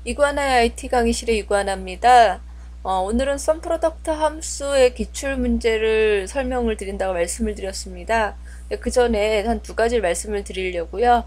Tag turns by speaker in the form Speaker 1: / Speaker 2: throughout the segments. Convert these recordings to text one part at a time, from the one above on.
Speaker 1: 이구아나의 IT 강의실의 이구아나입니다. 오늘은 썸프로덕트 함수의 기출 문제를 설명을 드린다고 말씀을 드렸습니다. 그 전에 한 두 가지를 말씀을 드리려고요.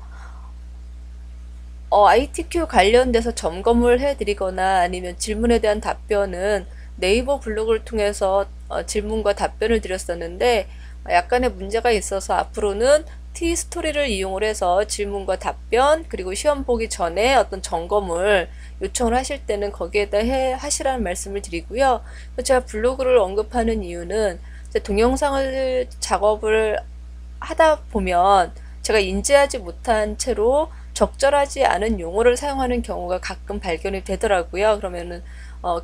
Speaker 1: ITQ 관련돼서 점검을 해드리거나 아니면 질문에 대한 답변은 네이버 블로그를 통해서 질문과 답변을 드렸었는데 약간의 문제가 있어서 앞으로는 T스토리를 이용을 해서 질문과 답변 그리고 시험 보기 전에 어떤 점검을 요청을 하실 때는 거기에다 하시라는 말씀을 드리고요. 제가 블로그를 언급하는 이유는 동영상을 작업을 하다 보면 제가 인지하지 못한 채로 적절하지 않은 용어를 사용하는 경우가 가끔 발견이 되더라고요. 그러면은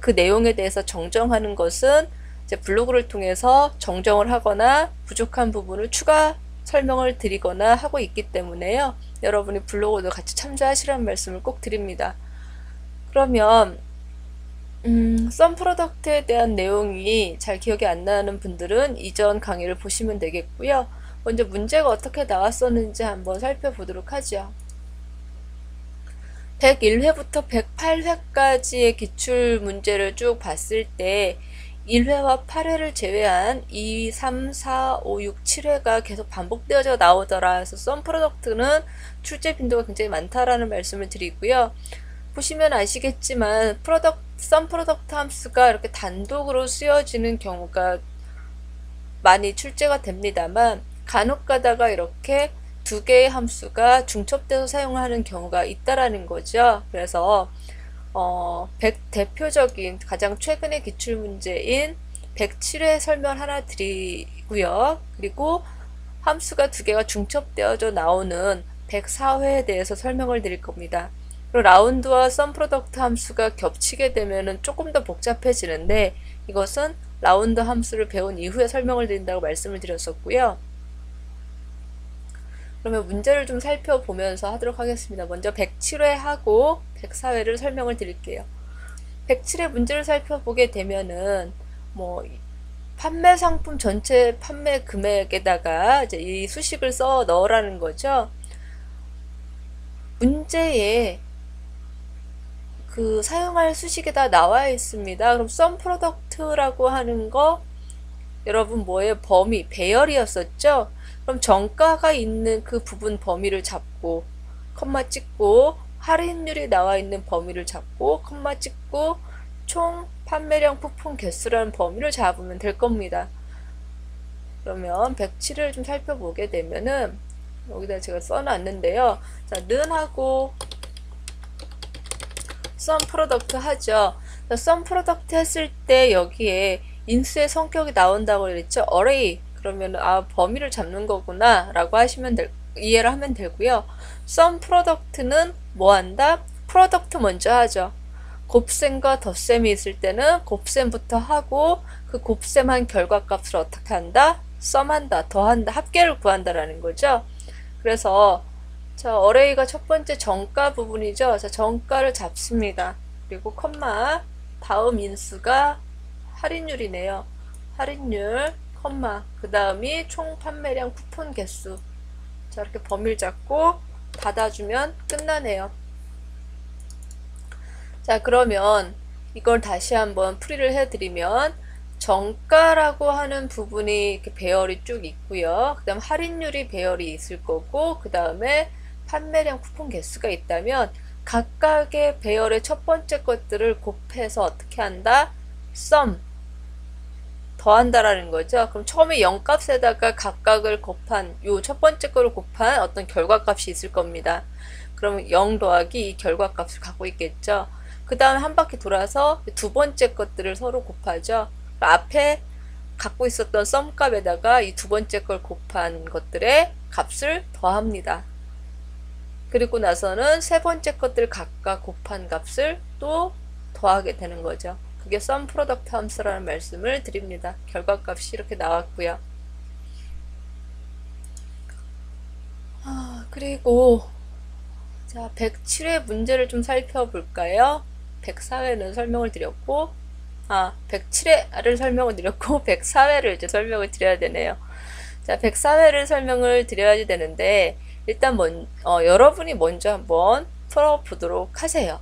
Speaker 1: 그 내용에 대해서 정정하는 것은 이제 블로그를 통해서 정정을 하거나 부족한 부분을 추가 설명을 드리거나 하고 있기 때문에요. 여러분이 블로그도 같이 참조하시라는 말씀을 꼭 드립니다. 그러면 썸 프로덕트에 대한 내용이 잘 기억이 안 나는 분들은 이전 강의를 보시면 되겠고요. 먼저 문제가 어떻게 나왔었는지 한번 살펴보도록 하죠. 101회부터 108회까지의 기출 문제를 쭉 봤을 때 1회와 8회를 제외한 2, 3, 4, 5, 6, 7회가 계속 반복되어져 나오더라. 그래서 썸 프로덕트는 출제 빈도가 굉장히 많다라는 말씀을 드리고요. 보시면 아시겠지만 썸 프로덕트 함수가 이렇게 단독으로 쓰여지는 경우가 많이 출제가 됩니다만 간혹 가다가 이렇게 두 개의 함수가 중첩돼서 사용하는 경우가 있다라는 거죠. 그래서 대표적인 가장 최근의 기출문제인 107회 설명 하나 드리고요. 그리고 함수가 두 개가 중첩되어져 나오는 104회에 대해서 설명을 드릴 겁니다. 그리고 라운드와 썸 프로덕트 함수가 겹치게 되면 조금 더 복잡해지는데 이것은 라운드 함수를 배운 이후에 설명을 드린다고 말씀을 드렸었고요. 그러면 문제를 좀 살펴보면서 하도록 하겠습니다. 먼저 107회 하고 104회를 설명을 드릴게요. 107회 문제를 살펴보게 되면은 판매 상품 전체 판매 금액에다가 이제 이 수식을 써 넣으라는 거죠. 문제에 그 사용할 수식에다 나와 있습니다. 그럼 썸 프로덕트라고 하는 거 여러분 뭐예요? 범위, 배열이었었죠? 그럼 정가가 있는 그 부분 범위를 잡고 컴마 찍고 할인율이 나와 있는 범위를 잡고 컴마 찍고 총 판매량 쿠폰 개수라는 범위를 잡으면 될 겁니다. 그러면 107을 좀 살펴보게 되면은 여기다 제가 써놨는데요. 자, 는 하고 썸 프로덕트 하죠. 썸 프로덕트 했을 때 여기에 인수의 성격이 나온다고 그랬죠. array 그러면 범위를 잡는 거구나 라고 이해를 하면 되고요. 썸 프로덕트는 뭐 한다? 프로덕트 먼저 하죠. 곱셈과 덧셈이 있을 때는 곱셈부터 하고 그 곱셈한 결과값을 어떻게 한다? 썸한다, 더한다, 합계를 구한다라는 거죠. 그래서 자, array가 첫 번째 정가 부분이죠. 자, 정가를 잡습니다. 그리고 컴마 다음 인수가 할인율이네요. 할인율 컴마 그 다음이 총 판매량 쿠폰 개수. 자, 이렇게 범위를 잡고 닫아주면 끝나네요. 자, 그러면 이걸 다시 한번 풀이를 해드리면 정가라고 하는 부분이 이렇게 배열이 쭉 있고요. 그 다음 할인율이 배열이 있을 거고 그 다음에 판매량 쿠폰 개수가 있다면 각각의 배열의 첫 번째 것들을 곱해서 어떻게 한다? 썸 더한다라는 거죠. 그럼 처음에 0값에다가 각각을 곱한 요 첫 번째 거를 곱한 어떤 결과값이 있을 겁니다. 그러면 0 더하기 이 결과값을 갖고 있겠죠. 그 다음에 한 바퀴 돌아서 두 번째 것들을 서로 곱하죠. 앞에 갖고 있었던 썸 값에다가 이 두 번째 걸 곱한 것들의 값을 더합니다. 그리고 나서는 세 번째 것들 각각 곱한 값을 또 더하게 되는 거죠. 그게 썸 프로덕트 함수라는 말씀을 드립니다. 결과값이 이렇게 나왔고요. 그리고 자, 107회 문제를 좀 살펴볼까요? 104회는 설명을 드렸고 107회를 설명을 드렸고 104회를 이제 설명을 드려야 되네요. 자, 104회를 설명을 드려야 되는데 일단 여러분이 먼저 한번 풀어보도록 하세요.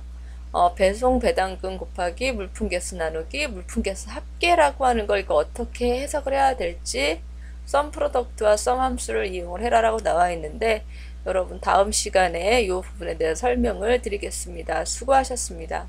Speaker 1: 배송 배당금 곱하기 물품개수 나누기 물품개수 합계라고 하는 걸 이거 어떻게 해석을 해야 될지 썸 프로덕트와 썸 함수를 이용을 해라 라고 나와 있는데, 여러분 다음 시간에 이 부분에 대해 설명을 드리겠습니다. 수고하셨습니다.